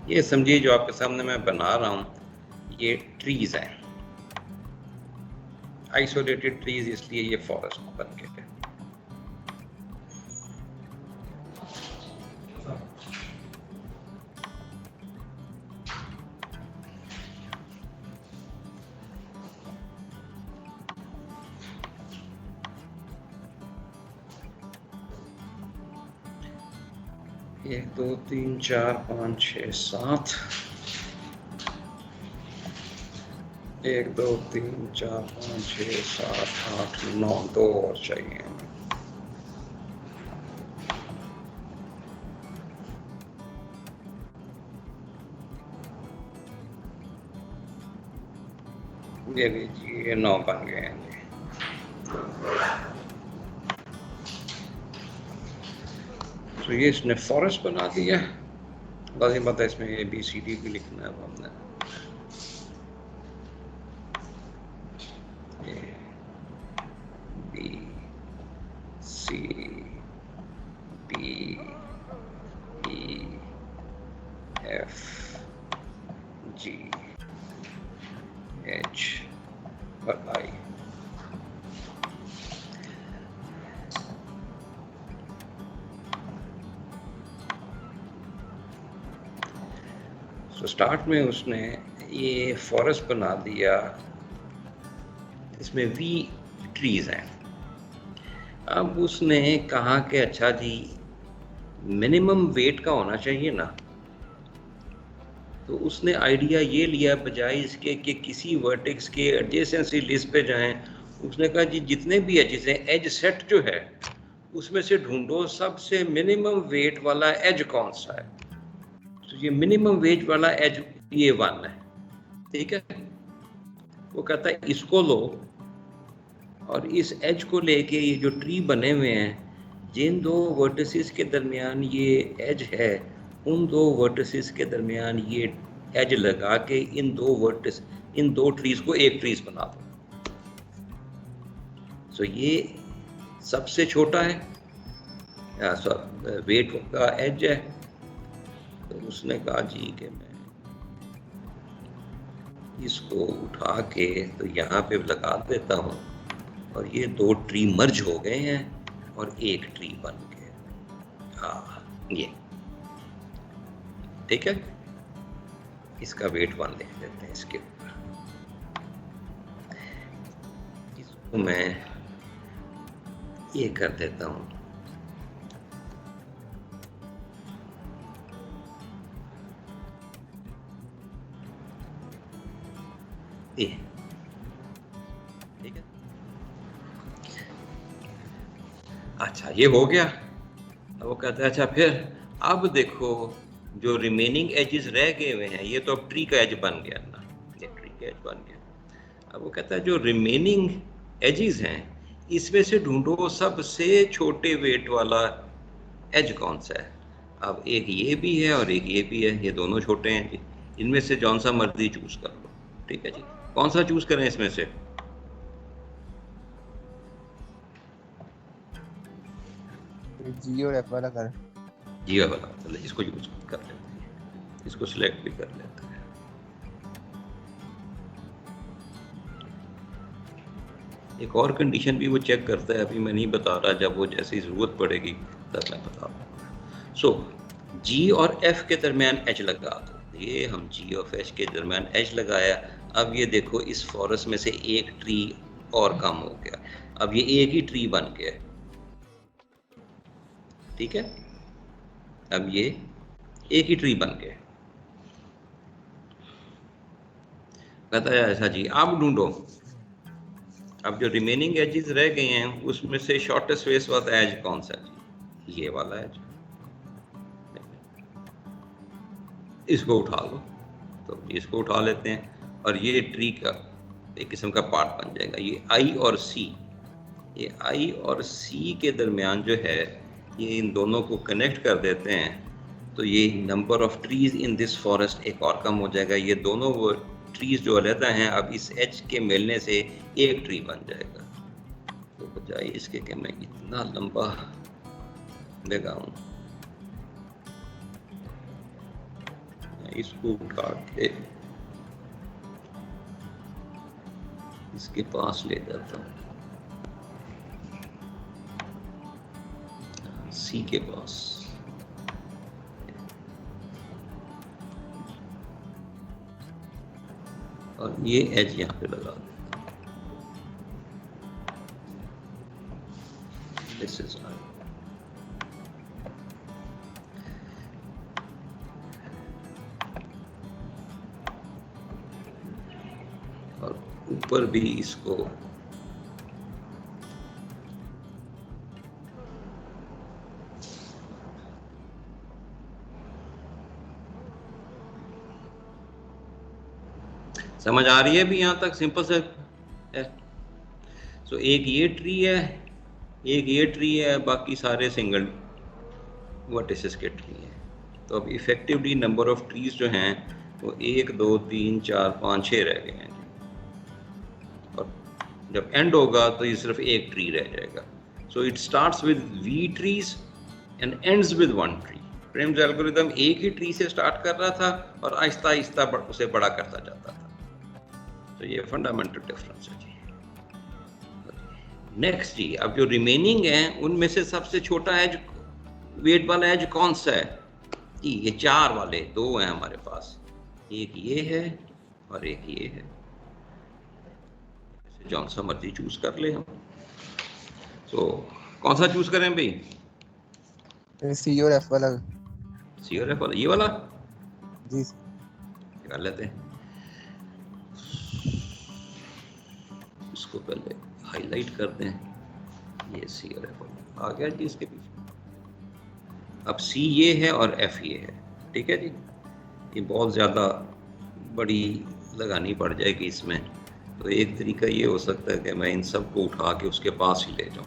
ये समझिए जो आपके सामने मैं बना रहा हूं ये ट्रीज हैं, आइसोलेटेड ट्रीज, इसलिए ये फॉरेस्ट बन गए हैं। एक दो तीन चार पाँच छः सात, एक दो तीन चार पाँच छः सात आठ नौ, दो और चाहिए। ये लीजिए, ये 9 बन गए हैं। तो ये इसने फॉरेस्ट बना दिया। लाजिम बात है इसमें ABCD भी लिखना है हमने। BCDEFGH और I। तो स्टार्ट में उसने ये फॉरेस्ट बना दिया, इसमें V ट्रीज हैं। अब उसने कहा कि अच्छा जी मिनिमम वेट का होना चाहिए ना, तो उसने आइडिया ये लिया बजाय इसके कि किसी वर्टेक्स के एडजेसेंसी लिस्ट पे जाएं, उसने कहा जी जितने भी एजेस हैं, एज सेट जो है उसमें से ढूंढो सबसे मिनिमम वेट वाला एज कौन सा है। तो ये मिनिमम वेट वाला एज ये 1 है, ठीक है। वो कहता है इसको लो और इस एज को लेके ये जो ट्री बने हुए हैं, जिन दो वर्टिसेस के दरमियान ये एज है, उन दो वर्टिसेस के दरमियान ये एज लगा के इन दो ट्रीज को एक ट्रीज बना दो। सो ये सबसे छोटा है, वेट का एज है। तो उसने कहा जी कि मैं इसको उठा के तो यहाँ पे लगा देता हूँ और ये 2 ट्री मर्ज हो गए हैं और एक ट्री बन गए। हाँ ये ठीक है, इसका वेट 1 लिख देते हैं इसके ऊपर। इसको मैं ये कर देता हूँ, ये ठीक है। अच्छा ये हो गया। अब वो कहता है अच्छा फिर अब देखो जो रिमेनिंग एजेस रह गए हुए हैं, ये तो अब ट्री का एज बन गया ना, ये ट्री का एज बन गया। अब वो कहता है जो रिमेनिंग एजेस हैं इसमें से ढूंढो सबसे छोटे वेट वाला एज कौन सा है। अब एक ये भी है और एक ये भी है, ये दोनों छोटे हैं जी, इनमें से जौन सा मर्जी चूज कर लो। ठीक है जी, कौन सा चूज करें इसमें से? जी और एफ वाला कर। जी वाला, चलो इसको यूज कर लेते हैं, इसको सिलेक्ट भी कर लेते हैं। एक और कंडीशन भी वो चेक करता है, अभी मैं नहीं बता रहा, जब वो जैसी जरूरत पड़ेगी तब मैं बता दूंगा। सो जी और एफ के दरमियान एच लगा दो। ये हम जी और एच के दरमियान एच लगाया। अब ये देखो इस फॉरेस्ट में से एक ट्री और कम हो गया, अब ये एक ही ट्री बन गया। ठीक है, अब ये एक ही ट्री बन गया। कहता है ऐसा जी, आप ढूंढो अब जो रिमेनिंग एजेस रह गए हैं उसमें से शॉर्टेस्ट वेस्ट वाला एज कौन सा है? ये वाला एज, इसको उठा लो। तो इसको उठा लेते हैं और ये ट्री का एक किस्म का पार्ट बन जाएगा। ये आई और सी, ये आई और सी के दरमियान जो है ये इन दोनों को कनेक्ट कर देते हैं, तो ये number of trees in this forest एक और कम हो जाएगा। ये दोनों वो ट्रीज जो अलहदा हैं अब इस एच के मिलने से एक ट्री बन जाएगा। तो बजाय इसके कि मैं इतना लंबा लगाऊं, इसको उठा के इसके पास ले जाता हूं, सी के पास। और ये एज यहाँ पे लगा देता हूं। दिस इज और ऊपर भी इसको समझ आ रही है भी यहाँ तक? सिंपल से है। सो एक ये ट्री है, एक ये ट्री है, बाकी सारे सिंगल वर्टिसेस के ट्री हैं। तो अब इफेक्टिवली नंबर ऑफ ट्रीज जो हैं वो 1 2 3 4 5 6 रह गए हैं। और जब एंड होगा तो ये सिर्फ एक ट्री रह जाएगा। So it starts with v trees and ends with 1 tree. Prim's algorithm एक ही ट्री से स्टार्ट कर रहा था और आहिस्ता आहिस्ता उसे बड़ा करता जाता था। तो ये फंडामेंटल डिफरेंस है जी। नेक्स्ट जी, अब जो रिमेनिंग है उनमें से सबसे छोटा एज वेट वाला एज कौन सा है? ये 4 वाले 2 हैं हमारे पास, एक ये है और एक ये है। जौन सा मर्जी चूज कर ले हम। तो कौन सा चूज करें भाई? सी और एफ वाला। सी और एफ वाला, ये वाला जी कर लेते हैं। इसको पहले हाईलाइट करते हैं, ये सी और एफ वाला आ गया जी इसके पीछे। अब सी ये है और एफ ये है, ठीक है जी। ये बहुत ज़्यादा बड़ी लगानी पड़ जाएगी इसमें, तो एक तरीका ये हो सकता है कि मैं इन सब को उठा के उसके पास ही ले जाऊँ,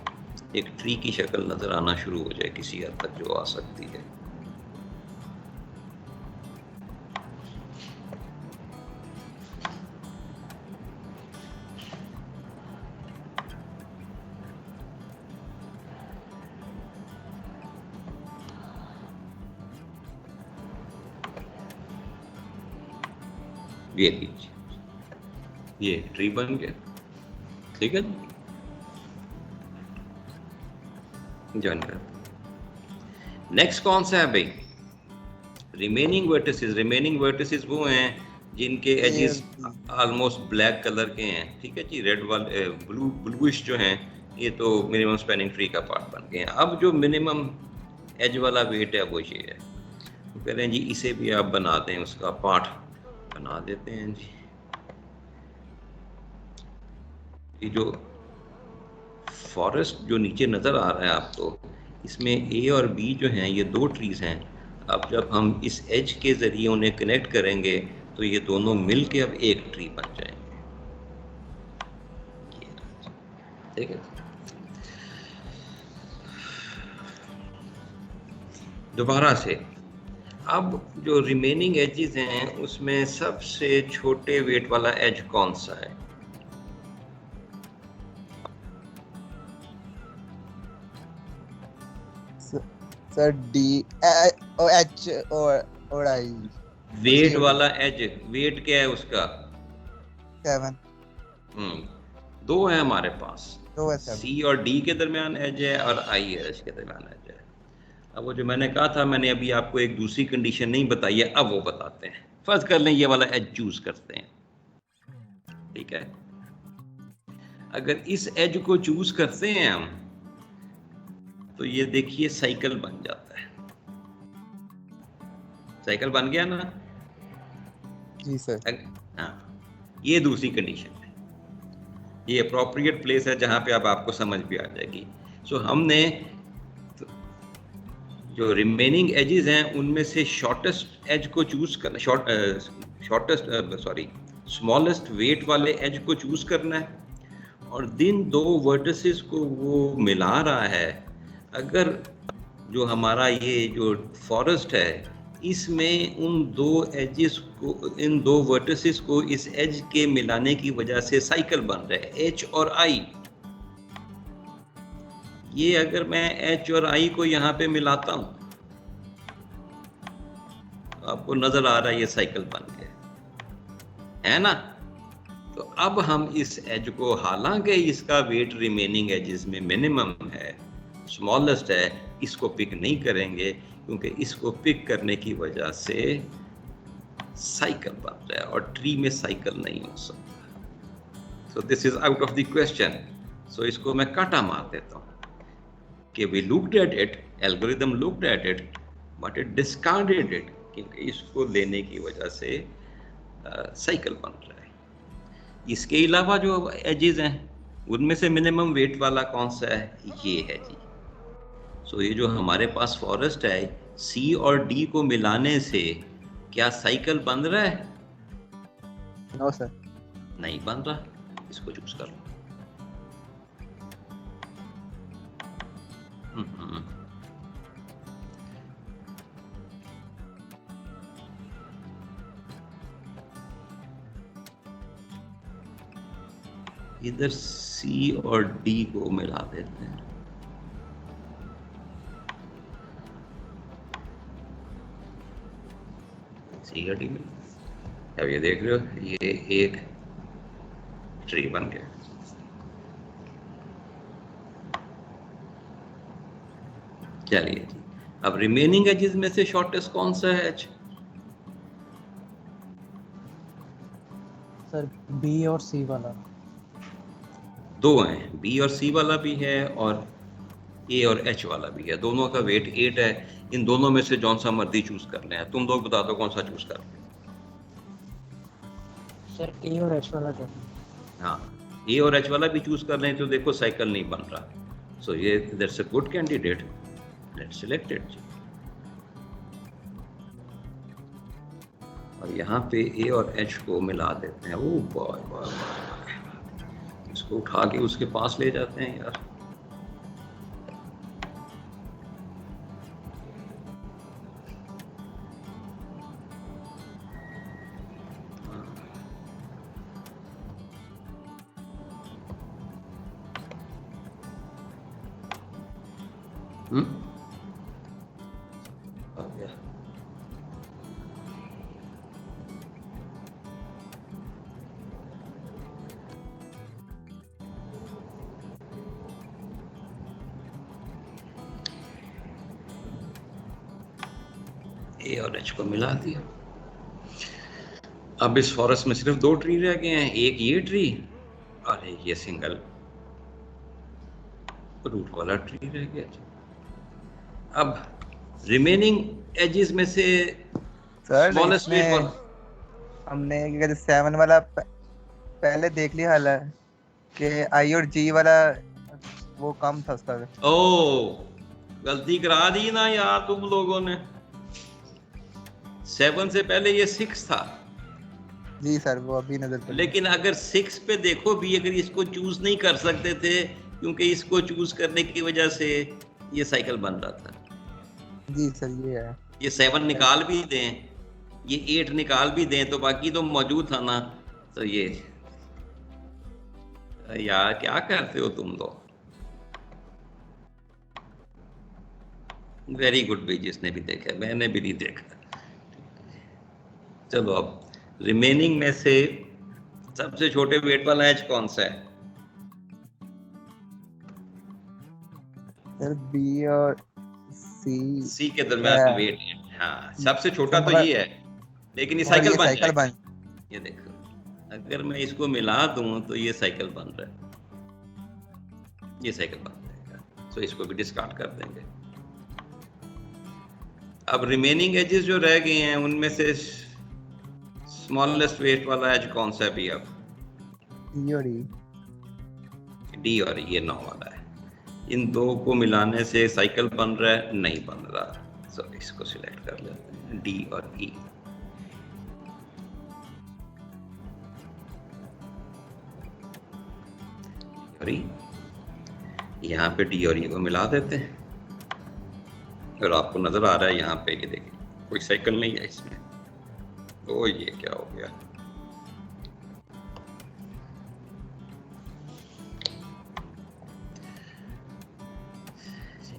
एक ट्री की शक्ल नज़र आना शुरू हो जाए किसी हद तक जो आ सकती है। ये लीजिए, ये ट्री बन गया, ठीक है। ज्वाइन कर। नेक्स्ट कौन सा है भाई? Remaining vertices. रिमेनिंग वर्टिसेस वो हैं जिनके एजेस ऑलमोस्ट ब्लैक कलर के हैं, ठीक है जी। रेड वाले ब्लूइश जो हैं ये तो मिनिमम स्पैनिंग ट्री का पार्ट बन गए हैं। अब जो मिनिमम एज वाला वेट है वो ये है, तो कह रहे हैं जी इसे भी आप बना दें, उसका पार्ट बना देते हैं जी। ये जो फॉरेस्ट जो नीचे नज़र आ रहा है आपको, इसमें ए और बी जो हैं ये दो ट्रीज हैं। अब जब हम इस एज के ज़रिए उन्हें कनेक्ट करेंगे तो ये दोनों मिल के अब एक ट्री बन जाएंगे, ठीक है। दोबारा से, अब जो रिमेनिंग एजेस हैं उसमें सबसे छोटे वेट वाला एज कौन सा है? सर डी एच और आई। वेट वाला एज, वेट क्या है उसका? 7। दो है हमारे पास, दो है, सी और डी के दरमियान एज है और आई एच के दरमियान एज है। अब वो जो मैंने कहा था, मैंने अभी आपको एक दूसरी कंडीशन नहीं बताई है, अब वो बताते हैं। फर्ज कर लें ये वाला एज चूज करते हैं, ठीक है। अगर इस एज को चूज करते हैं हम तो ये देखिए साइकिल बन जाता है। साइकिल बन गया ना? जी सर। हाँ, ये दूसरी कंडीशन है। ये अप्रोप्रिएट प्लेस है जहां पे अब आपको समझ भी आ जाएगी। सो हमने जो रिमेनिंग एजेस हैं उनमें से शॉर्टेस्ट एज को चूज करना, स्मॉलेस्ट वेट वाले एज को चूज करना है, और जिन दो वर्टिसेस को वो मिला रहा है, अगर जो हमारा ये जो फॉरेस्ट है इसमें उन दो एजेस को, इन दो वर्टिसेस को इस एज के मिलाने की वजह से साइकिल बन रहा है एच और आई। ये अगर मैं एच और आई को यहाँ पे मिलाता हूं, आपको नजर आ रहा है ये साइकिल बन गया है ना। तो अब हम इस एज को, हालांकि इसका वेट रिमेनिंग एजेस में मिनिमम है, स्मॉलेस्ट है, इसको पिक नहीं करेंगे क्योंकि इसको पिक करने की वजह से साइकिल बन रहा है और ट्री में साइकिल नहीं हो सकता। So this is out of the question. So इसको मैं काटा मार देता हूं कि we looked at it, algorithm looked at it but it discarded it, क्योंकि इसको लेने की वजह से साइकिल बन रहा है। इसके अलावा जो एजेस हैं उनमें से मिनिमम वेट वाला कौन सा है? ये है जी। सो ये जो हमारे पास फॉरेस्ट है, सी और डी को मिलाने से क्या साइकिल बन रहा है? नो सर, नहीं बन रहा। इसको चूज कर लो। इधर सी और डी को मिला देते हैं। सी और डी में अब ये देख रहे हो, ये एक ट्री बन गया। चलिए जी, अब रिमेनिंग एजेस में से शॉर्टेस्ट कौन सा है एज? सर बी और सी वाला। दो हैं, बी और सी वाला भी है और ए और एच वाला भी है, दोनों का वेट 8 है। इन दोनों में से जौन सा मर्जी चूज कर लें, तुम लोग बता दो कौन सा चूज कर लें। सर ए और एच वाला क्या? हाँ, ए और एच वाला भी चूज कर लें तो देखो साइकिल नहीं बन रहा। सो ये that's a good candidate, let's select it. और यहाँ पे ए और एच को मिला देते हैं। ओ बॉय बॉय, इसको उठा के उसके पास ले जाते हैं यार। आ गया। ए और एच को मिला दिया। अब इस फॉरेस्ट में सिर्फ 2 ट्री रह गए हैं, एक ये ट्री और एक ये सिंगल रूट वाला ट्री रह गया। अब रिमेनिंग एजेस में से सर स्मॉलेस्ट वेट इसमें हमने क्या कहते 7 वाला पहले देख लिया हाल कि आई और जी वाला वो कम था उसका। ओ, गलती करा दी ना यार तुम लोगों ने। 7 से पहले ये 6 था। जी सर, वो अभी नजर पर। लेकिन अगर 6 पे देखो भी, अगर इसको चूज नहीं कर सकते थे क्योंकि इसको चूज करने की वजह से ये साइकिल बन रहा था। जी सर, ये है। ये 7 निकाल भी दें, ये 8 निकाल भी दें तो बाकी तो मौजूद था ना। तो ये यार क्या करते हो तुम लोग। वेरी गुड भाई, जिसने भी देखा, मैंने भी नहीं देखा। चलो अब रिमेनिंग में से सबसे छोटे वेट वाला एज कौन सा है? सर बी और सी के दरमियान वेट है। हाँ, सबसे छोटा तो ये है, लेकिन ये साइकिल बन। ये देखो, अगर मैं इसको मिला दूं तो ये साइकिल बन रहा है, ये साइकिल बन जाएगा। तो इसको भी डिस्कार्ड कर देंगे। अब रिमेनिंग एजेस जो रह गए हैं उनमें से स्मॉलेस्ट वेट वाला एज कौन सा है भी? अब डी और ये 9 वाला है। इन दो को मिलाने से साइकिल बन रहा है? नहीं बन रहा। सो इसको सिलेक्ट कर लेते हैं, डी और ई। और यहाँ पे डी और ई को मिला देते हैं। और आपको नजर आ रहा है यहाँ पे, ये देखिए कोई साइकिल नहीं है इसमें। ओ ये क्या हो गया?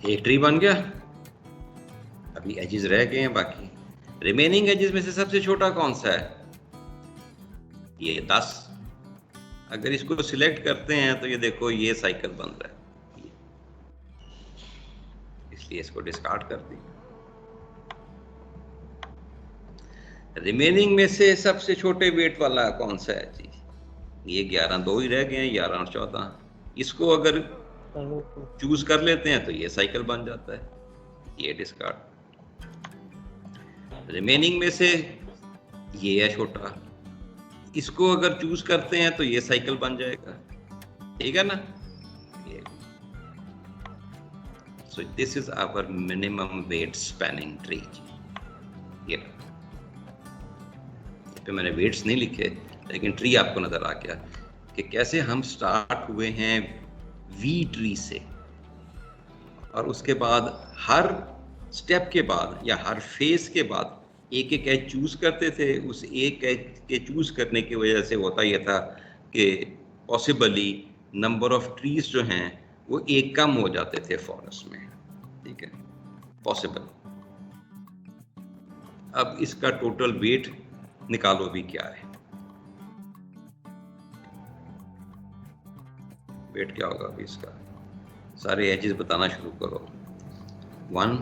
एक ट्री बन गया। अभी एजेस रह गए हैं बाकी। रिमेनिंग एजेस में से सबसे छोटा कौन सा है? ये 10। अगर इसको सिलेक्ट करते हैं तो ये देखो ये साइकिल बन रहा है, इसलिए इसको डिस्कार्ड कर दी। रिमेनिंग में से सबसे छोटे वेट वाला कौन सा है जी? ये 11, 2 ही रह गए हैं, 11 और 14। इसको अगर चूज कर लेते हैं तो ये साइकिल बन जाता है, ये डिस्कार्ड। रिमेनिंग में से ये है छोटा, इसको अगर चूज करते हैं तो ये साइकिल बन जाएगा, ठीक है ना? So this is our minimum weight spanning tree. ये पे मैंने वेट्स नहीं लिखे, लेकिन ट्री आपको नजर आ गया कि कैसे हम स्टार्ट हुए हैं वी ट्री से, और उसके बाद हर स्टेप के बाद या हर फेज के बाद एक एक एज चूज करते थे। उस एक एज के चूज करने की वजह से होता यह था कि पॉसिबली नंबर ऑफ ट्रीज जो हैं वो एक कम हो जाते थे फॉरेस्ट में, ठीक है, पॉसिबल। अब इसका टोटल वेट निकालो भी क्या है। वेट क्या होगा अभी इसका? सारे एजेस बताना शुरू करो। 1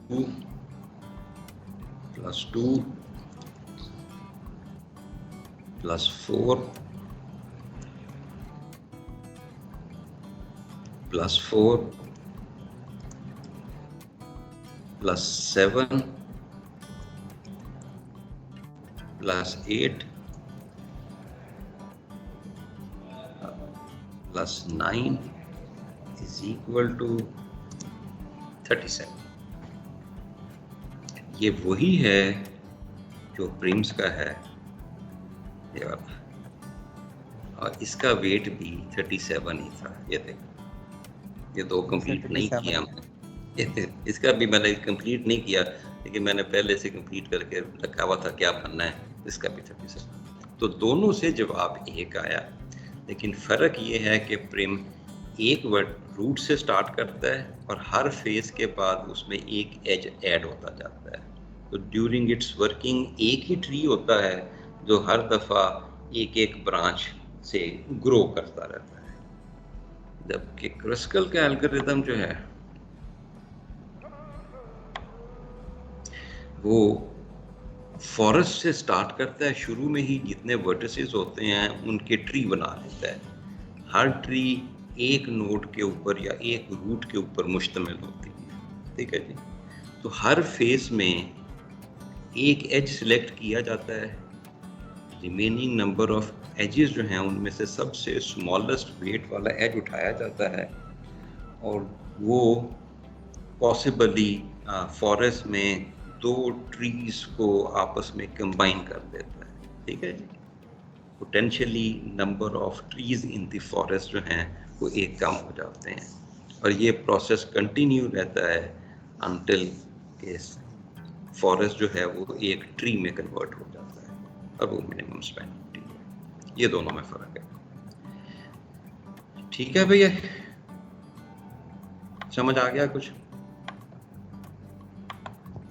+ 2 + 4 +4 +7 +8 +9 is equal to 37। ये वही है जो प्रिम्स का है, ये वाला, और इसका वेट भी 37 ही था। ये देखो, ये दो कंप्लीट नहीं 37 किया मैंने, इसका भी मैंने कंप्लीट नहीं किया, लेकिन मैंने पहले से कंप्लीट करके रखा हुआ था क्या बनना है, इसका भी 37। तो दोनों से जवाब एक आया, लेकिन फ़र्क ये है कि प्रिम एक वर्ड रूट से स्टार्ट करता है और हर फेज के बाद उसमें एक एज ऐड होता जाता है। तो ड्यूरिंग इट्स वर्किंग एक ही ट्री होता है जो हर दफ़ा एक एक ब्रांच से ग्रो करता रहता है, जबकि क्रस्कल का एल्गोरिथम जो है वो फॉरेस्ट से स्टार्ट करता है, शुरू में ही जितने वर्टिसेस होते हैं उनके ट्री बना लेता है। हर ट्री एक नोड के ऊपर या एक रूट के ऊपर मुश्तमिल होती है, ठीक है जी। तो हर फेस में एक एज सिलेक्ट किया जाता है, रिमेनिंग नंबर ऑफ एजेस जो हैं उनमें से सबसे स्मॉलेस्ट वेट वाला एज उठाया जाता है और वो पॉसिबली फॉरेस्ट में दो ट्रीज को आपस में कंबाइन कर देता है, ठीक है। Potentially number of trees in the forest जो हैं वो एक कम हो जाते हैं और ये प्रोसेस कंटिन्यू रहता है अनटिल के फॉरेस्ट जो है वो एक ट्री में कन्वर्ट हो जाता है और वो मिनिमम स्पैनिंग ट्री है। ये दोनों में फ़र्क है, ठीक है भैया, समझ आ गया कुछ?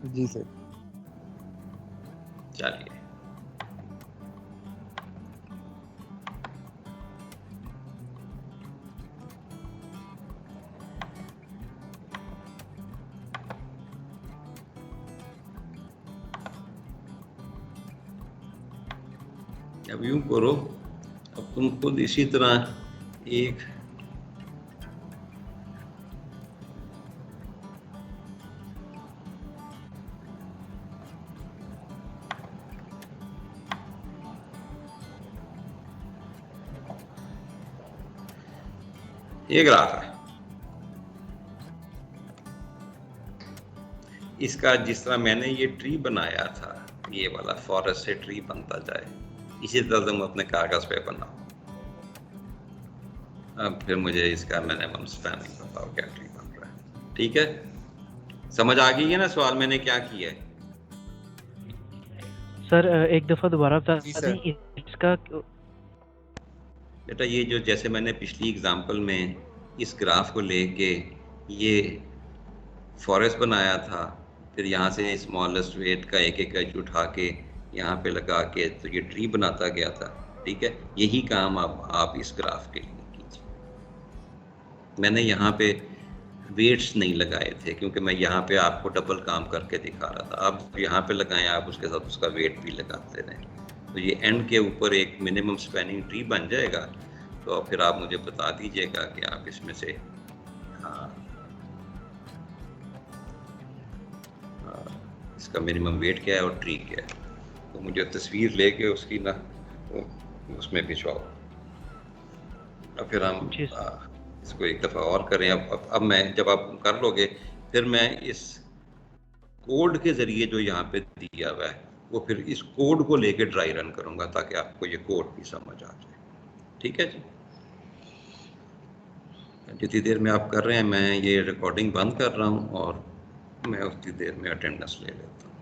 जी सर। चलिए, अब यूं करो, अब तुम खुद इसी तरह एक ग्राफ है, इसका जिस तरह मैंने ये ट्री बनाया था, ये वाला फॉरेस्ट से ट्री बनता जाए, इसी तरह तुम अपने कागज पे बनाओ। अब फिर मुझे इसका मिनिमम स्पैनिंग बताओ क्या ट्री बन रहा है, ठीक है? समझ आ गई है ना सवाल मैंने क्या किया है? सर एक दफा दोबारा बता जी सर। दें इसका। बेटा ये जो जैसे मैंने पिछली एग्जांपल में इस ग्राफ को लेके ये फॉरेस्ट बनाया था, फिर यहाँ से स्मॉलेस्ट वेट का एक एक एज उठा के यहाँ पे लगा के तो ये ट्री बनाता गया था, ठीक है। यही काम आप इस ग्राफ के लिए कीजिए। मैंने यहाँ पे वेट्स नहीं लगाए थे क्योंकि मैं यहाँ पे आपको डबल काम करके दिखा रहा था। आप यहाँ पे लगाएं, आप उसके साथ उसका वेट भी लगाते रहें, तो ये एंड के ऊपर एक मिनिमम स्पैनिंग ट्री बन जाएगा। तो फिर आप मुझे बता दीजिएगा कि आप इसमें से इसका मिनिमम वेट क्या है और ट्री क्या है, तो मुझे तस्वीर लेके उसकी ना उसमें भिजवाओ और फिर हम इसको एक दफ़ा और करें। अब मैं जब आप कर लोगे फिर मैं इस कोड के ज़रिए जो यहाँ पे दिया हुआ है वो फिर इस कोड को लेके ड्राई रन करूँगा ताकि आपको ये कोड भी समझ आ जाए, ठीक है जी। जितनी देर में आप कर रहे हैं मैं ये रिकॉर्डिंग बंद कर रहा हूँ और मैं उतनी देर में अटेंडेंस ले लेता हूँ।